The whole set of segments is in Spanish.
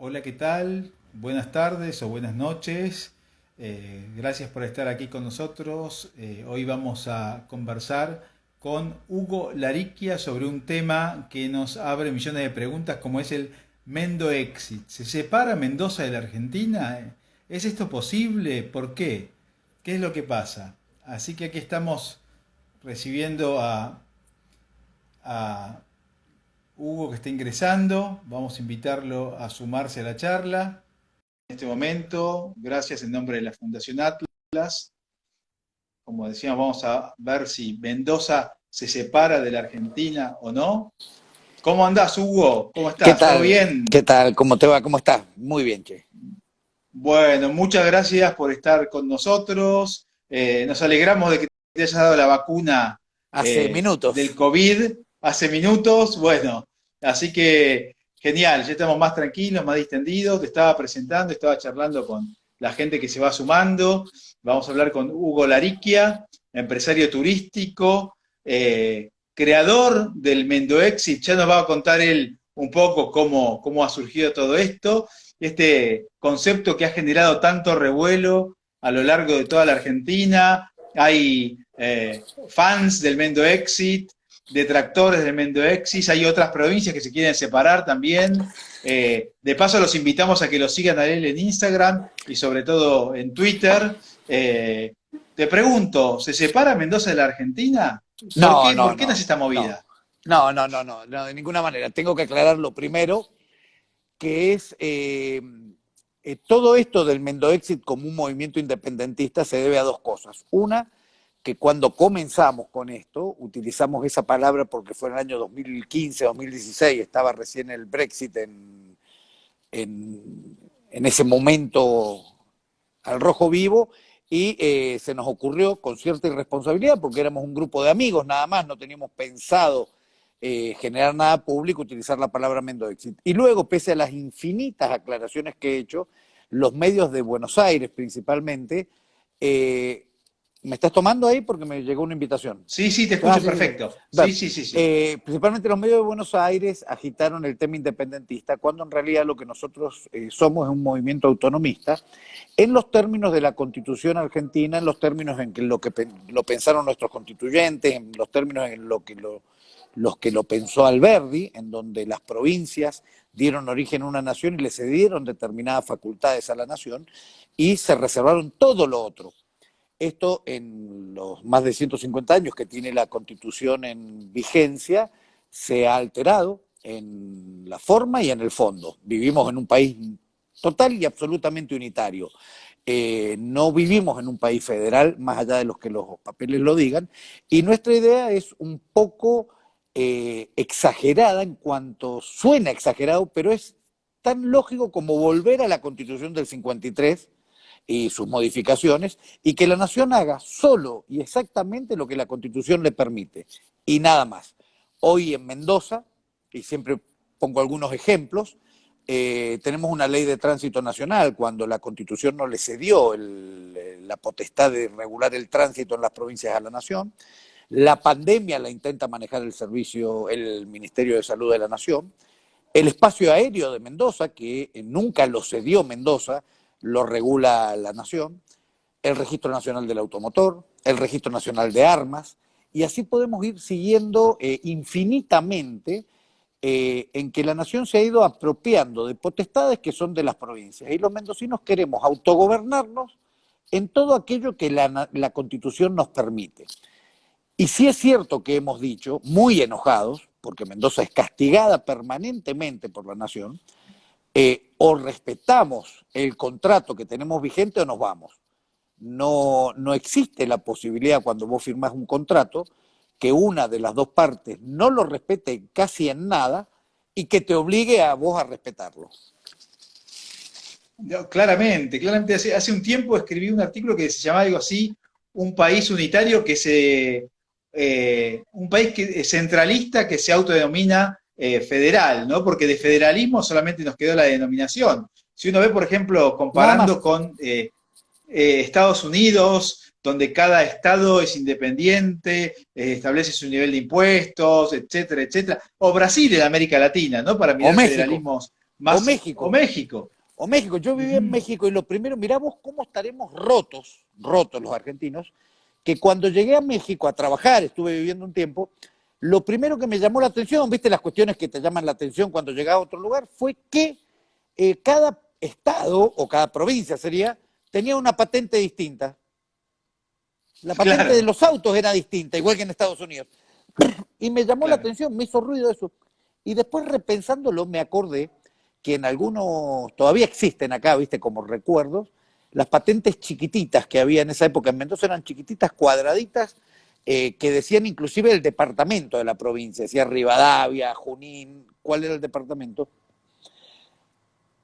Hola, ¿qué tal? Buenas tardes o buenas noches. Gracias por estar aquí con nosotros. Hoy vamos a conversar con Hugo Lariquia sobre un tema que nos abre millones de preguntas como es el Mendo Exit. ¿Se separa Mendoza de la Argentina? ¿Es esto posible? ¿Por qué? ¿Qué es lo que pasa? Así que aquí estamos recibiendo a Hugo que está ingresando. Vamos a invitarlo a sumarse a la charla. En este momento, gracias en nombre de la Fundación Atlas. Como decíamos, vamos a ver si Mendoza se separa de la Argentina o no. ¿Cómo andás, Hugo? ¿Cómo ¿Qué estás? ¿Todo tal? bien? ¿Qué tal? ¿Cómo te va? ¿Cómo estás? Muy bien, che. Bueno, muchas gracias por estar con nosotros. Nos alegramos de que te hayas dado la vacuna Hace del minutos. COVID hace minutos. Bueno, así que genial, ya estamos más tranquilos, más distendidos. Te estaba presentando, estaba charlando con la gente que se va sumando. Vamos a hablar con Hugo Lariquia, empresario turístico, creador del Mendo Exit. Ya nos va a contar él un poco cómo ha surgido todo esto, este concepto que ha generado tanto revuelo a lo largo de toda la Argentina. Hay fans del Mendo Exit, detractores del Mendo Exit, hay otras provincias que se quieren separar también. De paso los invitamos a que lo sigan a él en Instagram y sobre todo en Twitter. Te pregunto, ¿se separa Mendoza de la Argentina? ¿Por No, qué? no, ¿Por qué nace no, esta no. movida? No, de ninguna manera. Tengo que aclarar lo primero, que es todo esto del Mendoexit como un movimiento independentista se debe a dos cosas. Una, que cuando comenzamos con esto, utilizamos esa palabra porque fue en el año 2015, 2016, estaba recién el Brexit en ese momento al rojo vivo y se nos ocurrió con cierta irresponsabilidad, porque éramos un grupo de amigos nada más, no teníamos pensado generar nada público, utilizar la palabra Mendoexit. Y luego, pese a las infinitas aclaraciones que he hecho, los medios de Buenos Aires principalmente, eh, ¿me estás tomando ahí? Porque me llegó una invitación. Sí, sí, te Ah, escucho sí, sí, sí. perfecto. Sí, Bueno, sí, sí, sí. principalmente los medios de Buenos Aires agitaron el tema independentista, cuando en realidad lo que nosotros somos es un movimiento autonomista, en los términos de la Constitución argentina, en los términos en que lo pensaron nuestros constituyentes, en los términos en los que lo pensó Alberdi, en donde las provincias dieron origen a una nación y le cedieron determinadas facultades a la nación y se reservaron todo lo otro. Esto en los más de 150 años que tiene la Constitución en vigencia se ha alterado en la forma y en el fondo. Vivimos en un país total y absolutamente unitario. No vivimos en un país federal, más allá de los que los papeles lo digan, y nuestra idea es un poco exagerada en cuanto suena exagerado, pero es tan lógico como volver a la Constitución del 53 y sus modificaciones, y que la nación haga solo y exactamente lo que la Constitución le permite, y nada más. Hoy en Mendoza, y siempre pongo algunos ejemplos, tenemos una ley de tránsito nacional cuando la Constitución no le cedió la potestad de regular el tránsito en las provincias a la nación. La pandemia la intenta manejar el Ministerio de Salud de la Nación. El espacio aéreo de Mendoza, que nunca lo cedió Mendoza, lo regula la Nación. El Registro Nacional del Automotor, el Registro Nacional de Armas, y así podemos ir siguiendo infinitamente en que la nación se ha ido apropiando de potestades que son de las provincias. Y los mendocinos queremos autogobernarnos en todo aquello que la Constitución nos permite. Y sí es cierto que hemos dicho, muy enojados, porque Mendoza es castigada permanentemente por la nación, o respetamos el contrato que tenemos vigente o nos vamos. No existe la posibilidad cuando vos firmás un contrato que una de las dos partes no lo respete casi en nada y que te obligue a vos a respetarlo. No, claramente, claramente. Hace un tiempo escribí un artículo que se llamaba algo así, un país unitario un país centralista que se autodenomina federal, ¿no? Porque de federalismo solamente nos quedó la denominación. Si uno ve, por ejemplo, Nada comparando más. con Estados Unidos, donde cada estado es independiente, establece su nivel de impuestos, etcétera, etcétera, o Brasil en América Latina, ¿no? Para O mirar México. federalismos O Más, o México. México. O México. Yo viví en Ujú. México y lo primero, miramos cómo estaremos rotos los argentinos, que cuando llegué a México a trabajar, estuve viviendo un tiempo, lo primero que me llamó la atención, viste las cuestiones que te llaman la atención cuando llegas a otro lugar, fue que cada estado o cada provincia sería, tenía una patente distinta. La patente de Claro, los autos era distinta, igual que en Estados Unidos. Y me llamó la claro. atención, me hizo ruido eso. Y después repensándolo me acordé que en algunos, todavía existen acá, viste, como recuerdos, las patentes chiquititas que había en esa época en Mendoza eran chiquititas, cuadraditas, que decían inclusive el departamento de la provincia, decía Rivadavia, Junín, cuál era el departamento.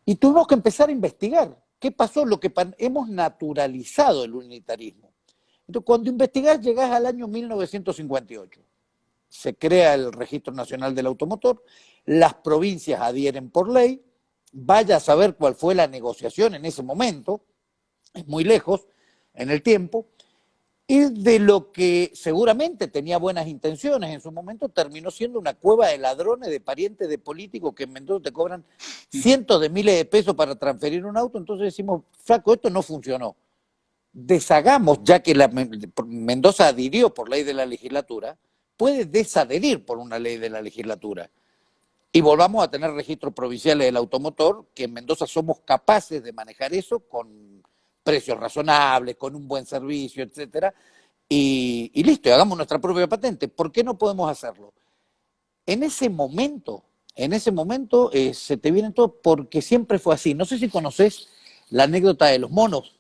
Y tuvimos que empezar a investigar qué pasó, lo que hemos naturalizado el unitarismo. Entonces, cuando investigás, llegás al año 1958. Se crea el Registro Nacional del Automotor, las provincias adhieren por ley, vaya a saber cuál fue la negociación en ese momento, es muy lejos en el tiempo, y de lo que seguramente tenía buenas intenciones en su momento, terminó siendo una cueva de ladrones, de parientes de políticos que en Mendoza te cobran cientos de miles de pesos para transferir un auto. Entonces decimos, flaco, esto no funcionó. Deshagamos, ya que Mendoza adhirió por ley de la legislatura, puede desadherir por una ley de la legislatura. Y volvamos a tener registros provinciales del automotor, que en Mendoza somos capaces de manejar eso con precios razonables, con un buen servicio, etcétera, y listo, y hagamos nuestra propia patente. ¿Por qué no podemos hacerlo? En ese momento se te viene todo porque siempre fue así. No sé si conoces la anécdota de los monos.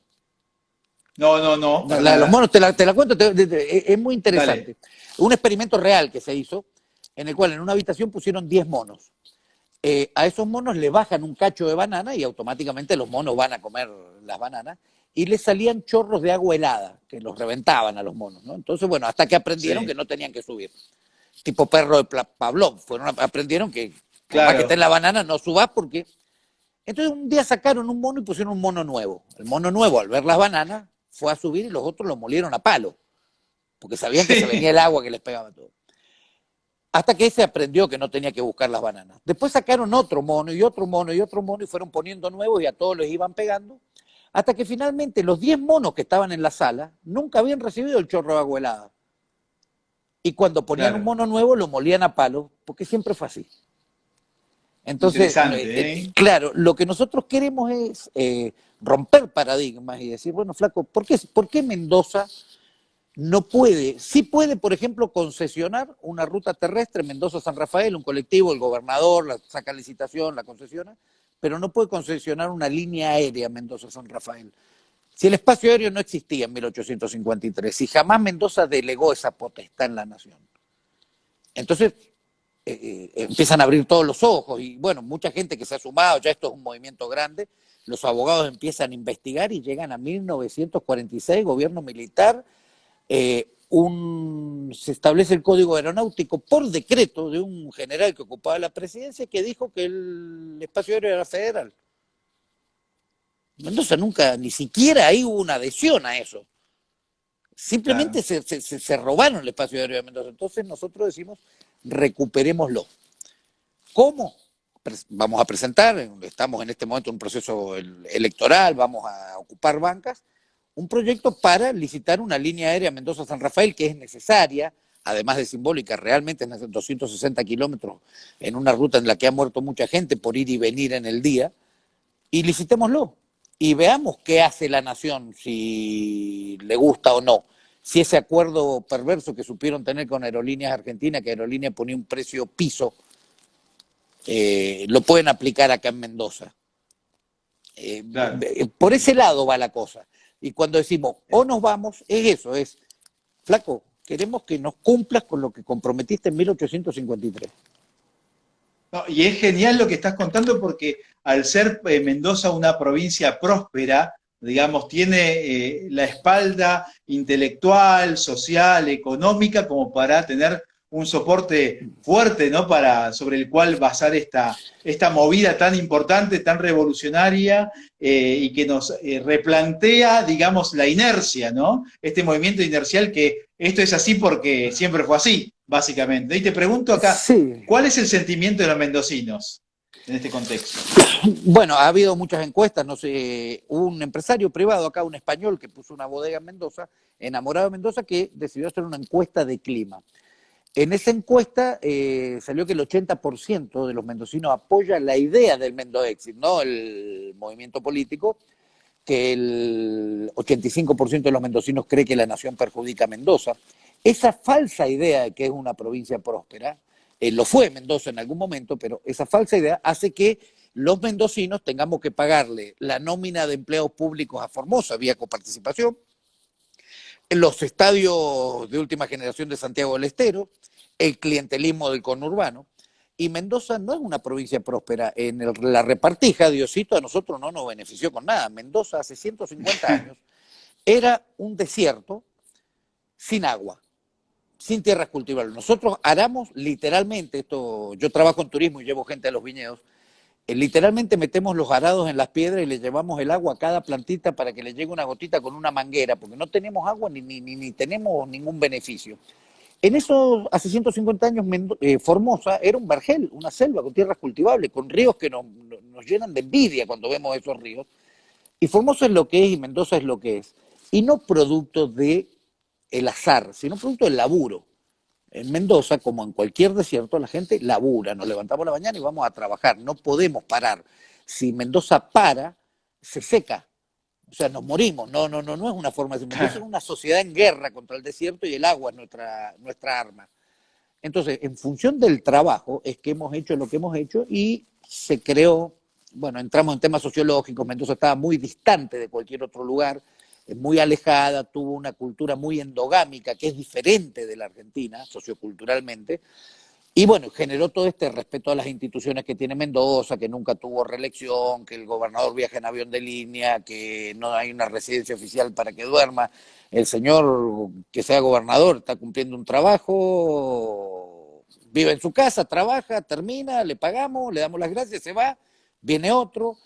No, no, no, para La de los nada. monos, te la cuento, es muy Dale. interesante. Un experimento real que se hizo, en el cual en una habitación pusieron 10 monos. A esos monos le bajan un cacho de banana y automáticamente los monos van a comer las bananas y les salían chorros de agua helada que los reventaban a los monos, ¿no? Entonces, bueno, hasta que aprendieron que Sí, no tenían que subir. Tipo perro de Pavlov, aprendieron que por más que esté en claro. la banana no subas porque... Entonces un día sacaron un mono y pusieron un mono nuevo. El mono nuevo, al ver las bananas, fue a subir y los otros lo molieron a palo, porque sabían que se venía Sí, el agua que les pegaba todo. Hasta que ese aprendió que no tenía que buscar las bananas. Después sacaron otro mono y otro mono y otro mono y fueron poniendo nuevos y a todos les iban pegando. Hasta que finalmente los 10 monos que estaban en la sala nunca habían recibido el chorro de agua helada. Y cuando ponían un claro. mono nuevo lo molían a palo, porque siempre fue así. Entonces, Interesante, ¿eh? claro, lo que nosotros queremos es romper paradigmas y decir, bueno, flaco, ¿por qué Mendoza no puede? Sí puede, por ejemplo, concesionar una ruta terrestre Mendoza-San Rafael, un colectivo, el gobernador la saca licitación, la concesiona, pero no puede concesionar una línea aérea Mendoza-San Rafael. Si el espacio aéreo no existía en 1853, si jamás Mendoza delegó esa potestad en la nación. Entonces, empiezan a abrir todos los ojos y bueno, mucha gente que se ha sumado, ya esto es un movimiento grande, los abogados empiezan a investigar y llegan a 1946, gobierno militar, se establece el Código Aeronáutico por decreto de un general que ocupaba la presidencia que dijo que el espacio aéreo era federal. Mendoza nunca, ni siquiera ahí hubo una adhesión a eso. Simplemente Claro. se robaron el espacio aéreo de Mendoza. Entonces nosotros decimos, recuperémoslo. ¿Cómo? Vamos a presentar, estamos en este momento en un proceso electoral, vamos a ocupar bancas, un proyecto para licitar una línea aérea Mendoza-San Rafael que es necesaria, además de simbólica, realmente es 260 kilómetros en una ruta en la que ha muerto mucha gente por ir y venir en el día, y licitémoslo. Y veamos qué hace la nación, si le gusta o no. Si ese acuerdo perverso que supieron tener con Aerolíneas Argentinas, que Aerolíneas ponía un precio piso, lo pueden aplicar acá en Mendoza. Claro. Por ese lado va la cosa. Y cuando decimos, o nos vamos, es eso, es, flaco, queremos que nos cumplas con lo que comprometiste en 1853. No, y es genial lo que estás contando porque al ser Mendoza una provincia próspera, digamos, tiene la espalda intelectual, social, económica, como para tener un soporte fuerte, ¿no? Sobre el cual basar esta movida tan importante, tan revolucionaria, y que nos replantea, digamos, la inercia, ¿no? Este movimiento inercial que esto es así porque siempre fue así, básicamente. Y te pregunto acá, Sí. ¿cuál es el sentimiento de los mendocinos? en este contexto? Bueno, ha habido muchas encuestas, no sé, un empresario privado acá, un español que puso una bodega en Mendoza, enamorado de Mendoza, que decidió hacer una encuesta de clima. En esa encuesta salió que el 80% de los mendocinos apoya la idea del Mendoexit, no el movimiento político, que el 85% de los mendocinos cree que la nación perjudica a Mendoza. Esa falsa idea de que es una provincia próspera, lo fue Mendoza en algún momento, pero esa falsa idea hace que los mendocinos tengamos que pagarle la nómina de empleados públicos a Formosa vía coparticipación, los estadios de última generación de Santiago del Estero, el clientelismo del conurbano. Y Mendoza no es una provincia próspera. En la repartija, Diosito, a nosotros no nos benefició con nada. Mendoza hace 150 años era un desierto sin agua, sin tierras cultivables. Nosotros aramos literalmente, esto, yo trabajo en turismo y llevo gente a los viñedos, literalmente metemos los arados en las piedras y le llevamos el agua a cada plantita para que le llegue una gotita con una manguera, porque no tenemos agua ni tenemos ningún beneficio. En eso, hace 150 años, Formosa era un vergel, una selva con tierras cultivables, con ríos que nos llenan de envidia cuando vemos esos ríos. Y Formosa es lo que es y Mendoza es lo que es. Y no producto del azar, sino producto del laburo. En Mendoza, como en cualquier desierto, la gente labura. Nos levantamos la mañana y vamos a trabajar. No podemos parar. Si Mendoza para, se seca. O sea, nos morimos. No es una forma de decir. Mendoza es una sociedad en guerra contra el desierto y el agua es nuestra arma. Entonces, en función del trabajo es que hemos hecho lo que hemos hecho y se creó, bueno, entramos en temas sociológicos, Mendoza estaba muy distante de cualquier otro lugar, muy alejada, tuvo una cultura muy endogámica, que es diferente de la Argentina, socioculturalmente, y bueno, generó todo este respeto a las instituciones que tiene Mendoza, que nunca tuvo reelección, que el gobernador viaja en avión de línea, que no hay una residencia oficial para que duerma. El señor que sea gobernador está cumpliendo un trabajo, vive en su casa, trabaja, termina, le pagamos, le damos las gracias, se va, viene otro,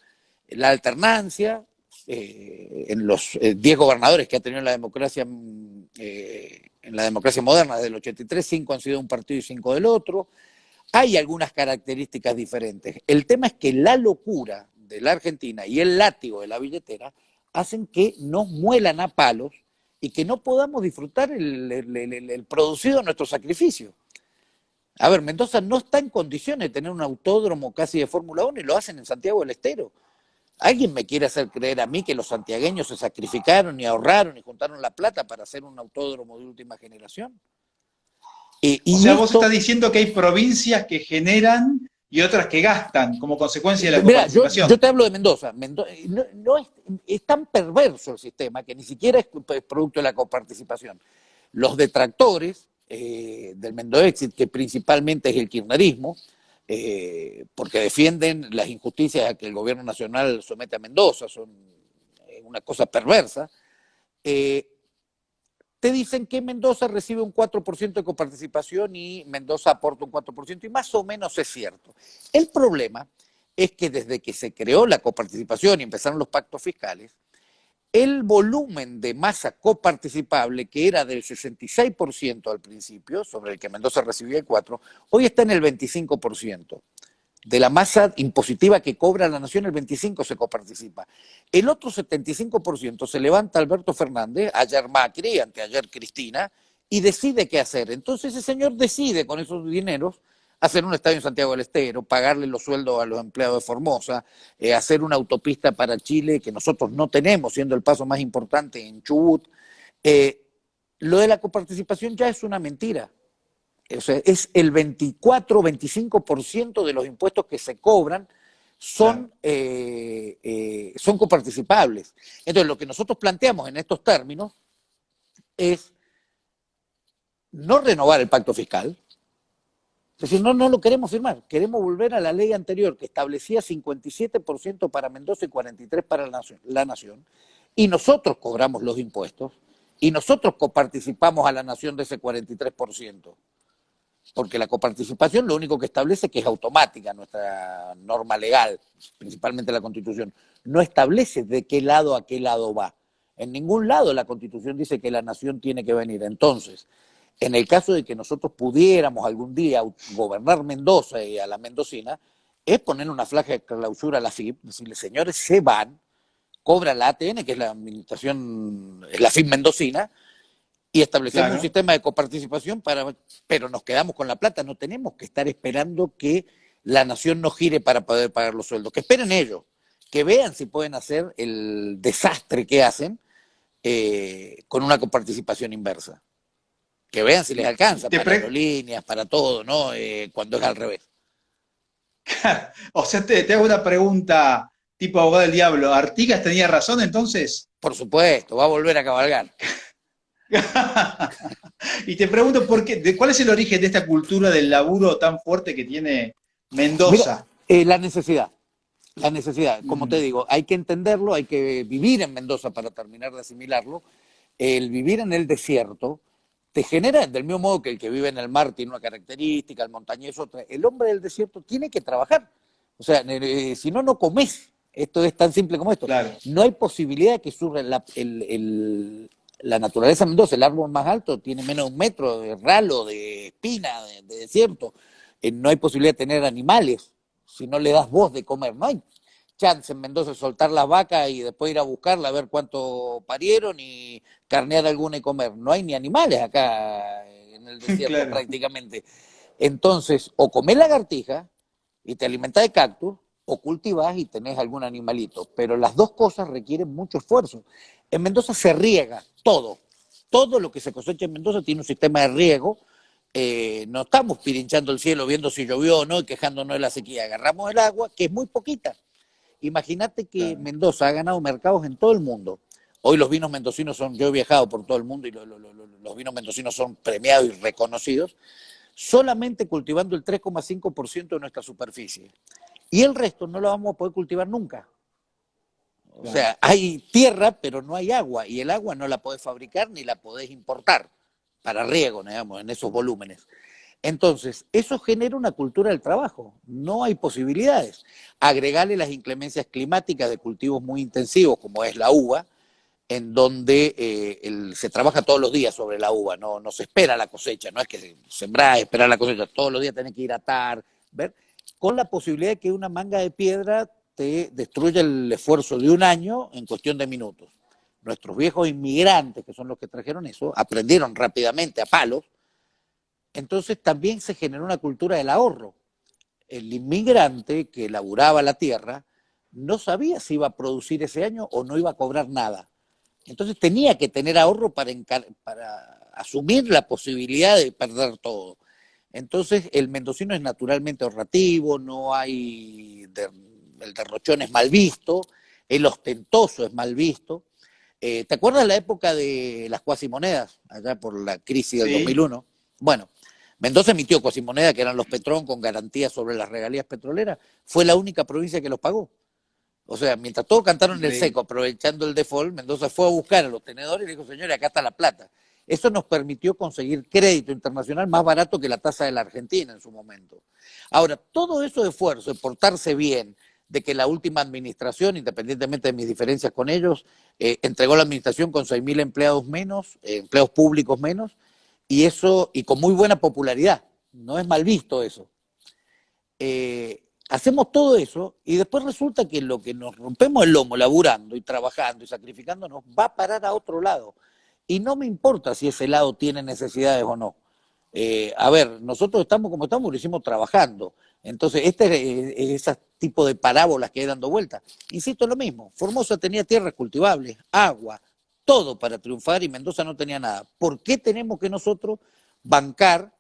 la alternancia, en los 10 gobernadores que ha tenido la democracia, en la democracia moderna desde el 83, 5 han sido de un partido y 5 del otro. Hay algunas características diferentes. El tema es que la locura de la Argentina y el látigo de la billetera hacen que nos muelan a palos y que no podamos disfrutar el producido de nuestro sacrificio. A ver, Mendoza no está en condiciones de tener un autódromo casi de Fórmula 1 y lo hacen en Santiago del Estero. ¿Alguien me quiere hacer creer a mí que los santiagueños se sacrificaron y ahorraron y juntaron la plata para hacer un autódromo de última generación? O sea, vos estás diciendo que hay provincias que generan y otras que gastan como consecuencia de la Mira, coparticipación. yo te hablo de Mendoza. No es tan perverso el sistema que ni siquiera es producto de la coparticipación. Los detractores del Mendoexit, que principalmente es el kirchnerismo, porque defienden las injusticias a que el gobierno nacional somete a Mendoza, son una cosa perversa, te dicen que Mendoza recibe un 4% de coparticipación y Mendoza aporta un 4%, y más o menos es cierto. El problema es que desde que se creó la coparticipación y empezaron los pactos fiscales, el volumen de masa coparticipable, que era del 66% al principio, sobre el que Mendoza recibía el 4%, hoy está en el 25%. De la masa impositiva que cobra la nación, el 25% se coparticipa. El otro 75% se levanta Alberto Fernández, ayer Macri, anteayer Cristina, y decide qué hacer. Entonces ese señor decide con esos dineros hacer un estadio en Santiago del Estero, pagarle los sueldos a los empleados de Formosa, hacer una autopista para Chile que nosotros no tenemos, siendo el paso más importante en Chubut. Lo de la coparticipación ya es una mentira. O sea, es el 24-25% de los impuestos que se cobran son coparticipables. Entonces, lo que nosotros planteamos en estos términos es no renovar el pacto fiscal. Es decir, no lo queremos firmar. Queremos volver a la ley anterior que establecía 57% para Mendoza y 43% para la nación. Y nosotros cobramos los impuestos y nosotros coparticipamos a la nación de ese 43%. Porque la coparticipación lo único que establece es que es automática, nuestra norma legal, principalmente la Constitución, no establece de qué lado a qué lado va. En ningún lado la Constitución dice que la nación tiene que venir. Entonces, en el caso de que nosotros pudiéramos algún día gobernar Mendoza y a la mendocina, es poner una flaja de clausura a la FIP, decirle, señores, se van, cobra la ATN, que es la administración, la FIP mendocina, y establecemos un Claro. sistema de coparticipación, pero nos quedamos con la plata, no tenemos que estar esperando que la nación nos gire para poder pagar los sueldos, que esperen ellos, que vean si pueden hacer el desastre que hacen con una coparticipación inversa, que vean si les alcanza Te para pre- aerolíneas, para todo, ¿no? Cuando es al revés. O sea, te hago una pregunta tipo abogado del diablo. ¿Artigas tenía razón entonces? Por supuesto, va a volver a cabalgar. Y te pregunto ¿cuál es el origen de esta cultura del laburo tan fuerte que tiene Mira, Mendoza? la necesidad. La necesidad, como te Mm, digo, hay que entenderlo, hay que vivir en Mendoza para terminar de asimilarlo. El vivir en el desierto te genera, del mismo modo que el que vive en el mar tiene una característica, el montañés otra, el hombre del desierto tiene que trabajar. O sea, si no, no comes. Esto es tan simple como esto. claro, No hay posibilidad de que surja la naturaleza de Mendoza, el árbol más alto tiene menos de 1 metro de ralo, de espina, de desierto. No hay posibilidad de tener animales si no le das voz de comer. No hay chance en Mendoza de soltar las vacas y después ir a buscarla a ver cuánto parieron y carnear alguna y comer. No hay ni animales acá en el desierto claro. prácticamente. Entonces, o comés lagartija y te alimentás de cactus, o cultivás y tenés algún animalito. Pero las dos cosas requieren mucho esfuerzo. En Mendoza se riega todo. Todo lo que se cosecha en Mendoza tiene un sistema de riego. No estamos pirinchando el cielo viendo si llovió o no y quejándonos de la sequía. Agarramos el agua, que es muy poquita. Imagínate que Claro. Mendoza ha ganado mercados en todo el mundo. Hoy los vinos mendocinos son, yo he viajado por todo el mundo y los vinos mendocinos son premiados y reconocidos, solamente cultivando el 3,5% de nuestra superficie. Y el resto no lo vamos a poder cultivar nunca. O Claro. sea, hay tierra, pero no hay agua, y el agua no la podés fabricar ni la podés importar para riego, digamos, en esos volúmenes. Entonces, eso genera una cultura del trabajo. No hay posibilidades. Agregarle las inclemencias climáticas de cultivos muy intensivos, como es la uva, en donde se trabaja todos los días sobre la uva, no se espera la cosecha, no es que sembrar, esperar la cosecha, todos los días tenés que ir a atar, ver, con la posibilidad de que una manga de piedra te destruya el esfuerzo de un año en cuestión de minutos. Nuestros viejos inmigrantes, que son los que trajeron eso, aprendieron rápidamente a palos. Entonces también se generó una cultura del ahorro. El inmigrante que laburaba la tierra no sabía si iba a producir ese año o no iba a cobrar nada. Entonces tenía que tener ahorro para asumir la posibilidad de perder todo. Entonces el mendocino es naturalmente ahorrativo, no hay, el derrochón es mal visto, el ostentoso es mal visto. ¿Te acuerdas la época de las cuasimonedas, allá por la crisis del Sí, 2001? Bueno, Mendoza emitió cuasimonedas que eran los Petrón con garantía sobre las regalías petroleras, fue la única provincia que los pagó. O sea, mientras todos cantaron el increíble. seco, aprovechando el default, Mendoza fue a buscar a los tenedores y dijo, señores, acá está la plata. Eso nos permitió conseguir crédito internacional más barato que la tasa de la Argentina en su momento. Ahora, todo eso de esfuerzo, de portarse bien, de que la última administración, independientemente de mis diferencias con ellos, entregó la administración con 6.000 empleados menos, empleados públicos menos, y eso, y con muy buena popularidad. No es mal visto eso. Hacemos todo eso y después resulta que lo que nos rompemos el lomo laburando y trabajando y sacrificándonos va a parar a otro lado. Y no me importa si ese lado tiene necesidades o no. A ver, nosotros estamos como estamos, lo hicimos trabajando. Entonces, este es ese tipo de parábolas que hay dando vueltas. Insisto, lo mismo. Formosa tenía tierras cultivables, agua, todo para triunfar y Mendoza no tenía nada. ¿Por qué tenemos que nosotros bancar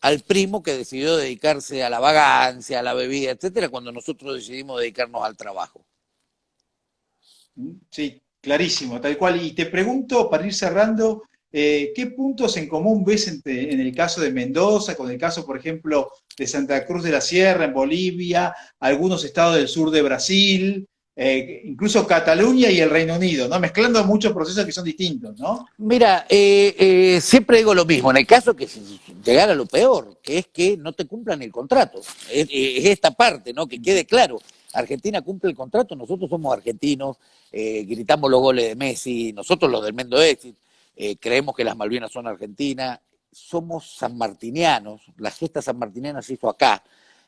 al primo que decidió dedicarse a la vagancia, a la bebida, etcétera, cuando nosotros decidimos dedicarnos al trabajo? Sí, clarísimo, tal cual. Y te pregunto, para ir cerrando, ¿qué puntos en común ves en el caso de Mendoza, con el caso, por ejemplo, de Santa Cruz de la Sierra, en Bolivia, algunos estados del sur de Brasil, incluso Cataluña y el Reino Unido, ¿no? Mezclando muchos procesos que son distintos, ¿no? Mira, siempre digo lo mismo, en el caso que si llegara lo peor, que es que no te cumplan el contrato, es esta parte, ¿no? Que quede claro, Argentina cumple el contrato, nosotros somos argentinos, gritamos los goles de Messi, nosotros los del Mendo Exit, creemos que las Malvinas son argentinas, somos sanmartinianos, la gesta sanmartiniana se hizo acá,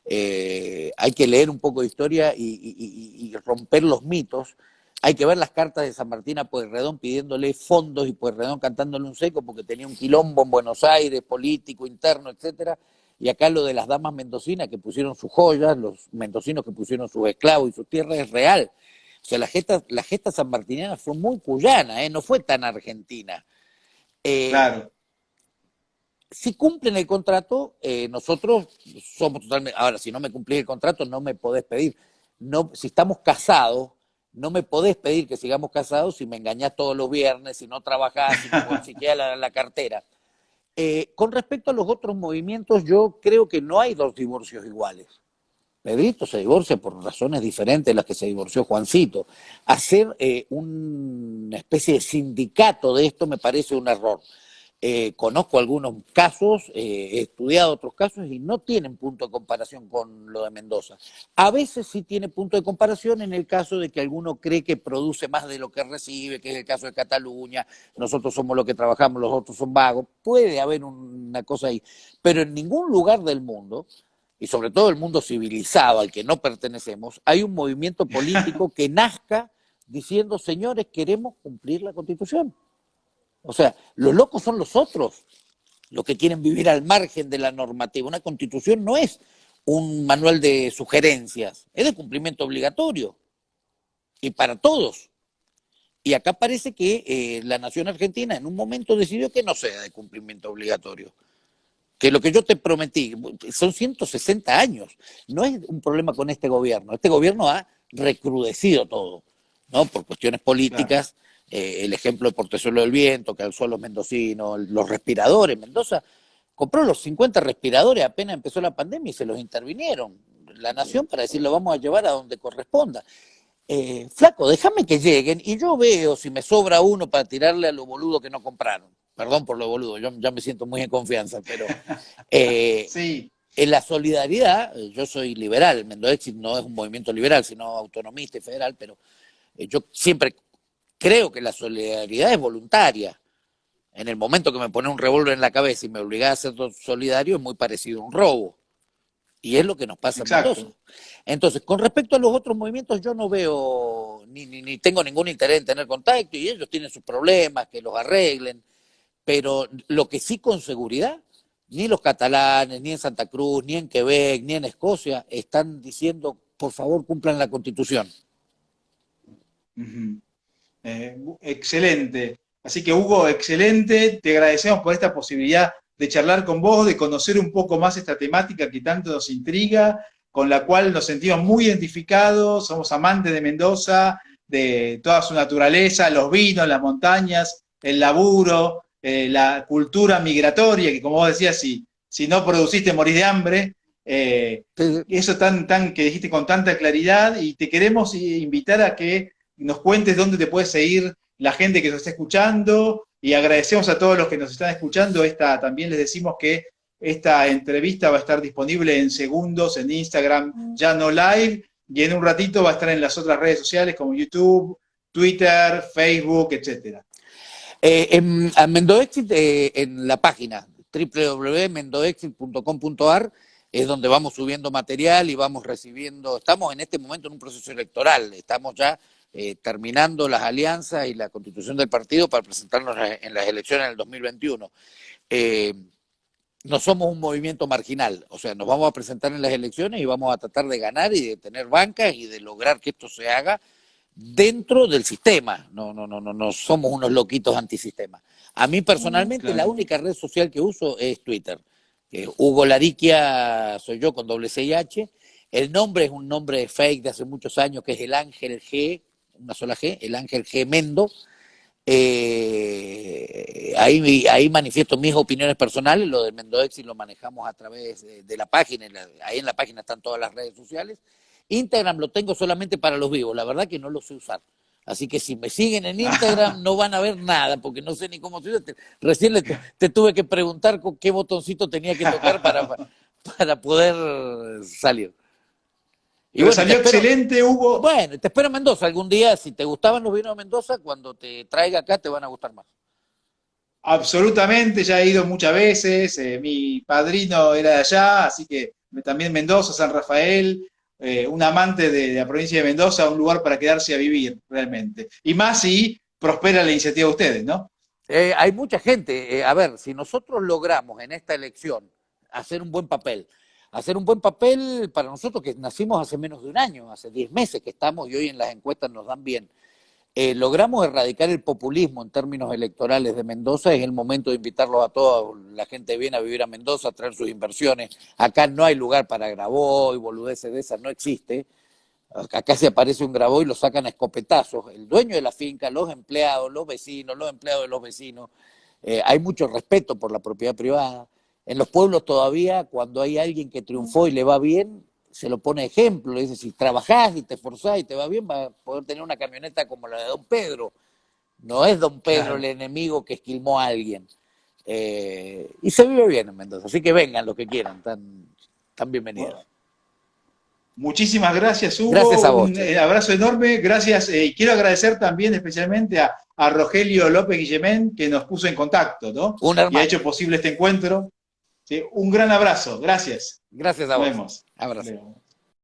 Hay que leer un poco de historia y romper los mitos. Hay que ver las cartas de San Martín a Pueyrredón pidiéndole fondos y Pueyrredón cantándole un seco porque tenía un quilombo en Buenos Aires, político, interno, etcétera. Y acá lo de las damas mendocinas que pusieron sus joyas, los mendocinos que pusieron sus esclavos y sus tierras es real. O sea, la gesta sanmartiniana fue muy cuyana, no fue tan argentina. Eh, Claro, si cumplen el contrato, nosotros somos totalmente. Ahora, si no me cumplís el contrato, no me podés pedir. No, si estamos casados, no me podés pedir que sigamos casados si me engañás todos los viernes, si no trabajás, si me bolsiqueás la cartera. Con respecto a los otros movimientos, yo creo que no hay dos divorcios iguales. Pedrito se divorcia por razones diferentes de las que se divorció Juancito. Hacer una especie de sindicato de esto me parece un error. Conozco algunos casos, he estudiado otros casos y no tienen punto de comparación con lo de Mendoza. A veces sí tiene punto de comparación en el caso de que alguno cree que produce más de lo que recibe, que es el caso de Cataluña, nosotros somos los que trabajamos, los otros son vagos, puede haber una cosa ahí, pero en ningún lugar del mundo, y sobre todo el mundo civilizado al que no pertenecemos, hay un movimiento político que nazca diciendo, señores, queremos cumplir la Constitución. O sea, los locos son los otros, los que quieren vivir al margen de la normativa. Una constitución no es un manual de sugerencias, es de cumplimiento obligatorio y para todos. Y acá parece que la nación argentina en un momento decidió que no sea de cumplimiento obligatorio. Que lo que yo te prometí, son 160 años, no es un problema con este gobierno. Este gobierno ha recrudecido todo, ¿no? Por cuestiones claro. políticas, el ejemplo de Portezuelo del Viento, que alzó a los mendocinos, los respiradores. Mendoza compró los 50 respiradores apenas empezó la pandemia y se los intervinieron la nación para decir lo vamos a llevar a donde corresponda. Flaco, déjame que lleguen y yo veo si me sobra uno para tirarle a lo boludo que no compraron. Perdón por lo boludo, yo ya me siento muy en confianza, pero eh, Sí, en la solidaridad, yo soy liberal, Mendoexit no es un movimiento liberal, sino autonomista y federal, pero yo siempre creo que la solidaridad es voluntaria. En el momento que me pone un revólver en la cabeza y me obliga a ser solidario, es muy parecido a un robo. Y es lo que nos pasa en Mendoza. exacto. Entonces, con respecto a los otros movimientos, yo no veo, ni tengo ningún interés en tener contacto, y ellos tienen sus problemas, que los arreglen, pero lo que sí con seguridad, ni los catalanes, ni en Santa Cruz, ni en Quebec, ni en Escocia, están diciendo, por favor, cumplan la Constitución. Ujú. Excelente. Así que Hugo, excelente. Te agradecemos por esta posibilidad de charlar con vos, de conocer un poco más esta temática que tanto nos intriga, con la cual nos sentimos muy identificados, somos amantes de Mendoza, de toda su naturaleza, los vinos, las montañas, el laburo, la cultura migratoria, que como vos decías, si no produciste morís de hambre. Eso tan que dijiste con tanta claridad y te queremos invitar a que nos cuentes dónde te puede seguir la gente que nos está escuchando y agradecemos a todos los que nos están escuchando. También les decimos que esta entrevista va a estar disponible en segundos en Instagram, ya no live, y en un ratito va a estar en las otras redes sociales como YouTube, Twitter, Facebook, etcétera. A Mendoexit, en la página www.mendoexit.com.ar es donde vamos subiendo material y vamos recibiendo, estamos en este momento en un proceso electoral, estamos ya terminando las alianzas y la constitución del partido para presentarnos en las elecciones del 2021. Eh, no somos un movimiento marginal, o sea, nos vamos a presentar en las elecciones y vamos a tratar de ganar y de tener bancas y de lograr que esto se haga dentro del sistema. No somos unos loquitos antisistema. A mí personalmente la Claro. única red social que uso es Twitter. Hugo Lariquia soy yo con doble C y H. El nombre es un nombre fake de hace muchos años que es el Ángel G, una sola G, el Ángel G Mendo. Ahí manifiesto mis opiniones personales, lo del Mendoexi lo manejamos a través de la página, ahí en la página están todas las redes sociales. Instagram lo tengo solamente para los vivos, la verdad que no lo sé usar. Así que si me siguen en Instagram no van a ver nada, porque no sé ni cómo se usa. Recién te tuve que preguntar con qué botoncito tenía que tocar para poder salir. Y Pero bueno, salió excelente, Hugo. te espero en Mendoza algún día. Si te gustaban los vinos de Mendoza, cuando te traiga acá te van a gustar más. Absolutamente, ya he ido muchas veces, mi padrino era de allá, así que también Mendoza, San Rafael, un amante de la provincia de Mendoza, un lugar para quedarse a vivir realmente. Y más si prospera la iniciativa de ustedes, ¿no? Hay mucha gente. A ver, si nosotros logramos en esta elección hacer un buen papel para nosotros que nacimos hace menos de un año, hace 10 meses que estamos y hoy en las encuestas nos dan bien, logramos erradicar el populismo en términos electorales de Mendoza, es el momento de invitarlos a toda la gente bien a vivir a Mendoza, a traer sus inversiones. Acá no hay lugar para Grabois, boludeces de esas, no existe. Acá se aparece un Grabois y lo sacan a escopetazos. El dueño de la finca, los empleados, los vecinos, los empleados de los vecinos. Hay mucho respeto por la propiedad privada. En los pueblos todavía, cuando hay alguien que triunfó y le va bien, se lo pone de ejemplo. Le dice, si trabajás y te esforzás y te va bien, vas a poder tener una camioneta como la de Don Pedro. No es Don Pedro Claro. el enemigo que esquilmó a alguien. Y se vive bien en Mendoza. Así que vengan los que quieran, están bienvenidos. Bueno, muchísimas gracias, Gracias Hugo. a vos, Un che. abrazo enorme. Gracias. Y quiero agradecer también especialmente a Rogelio López Guillemén, que nos puso en contacto, ¿no? Un Y ha hermano. hecho posible este encuentro. ¿Sí? Un gran abrazo. Gracias. Gracias a Nos vos. vemos. Abrazo. Nos vemos.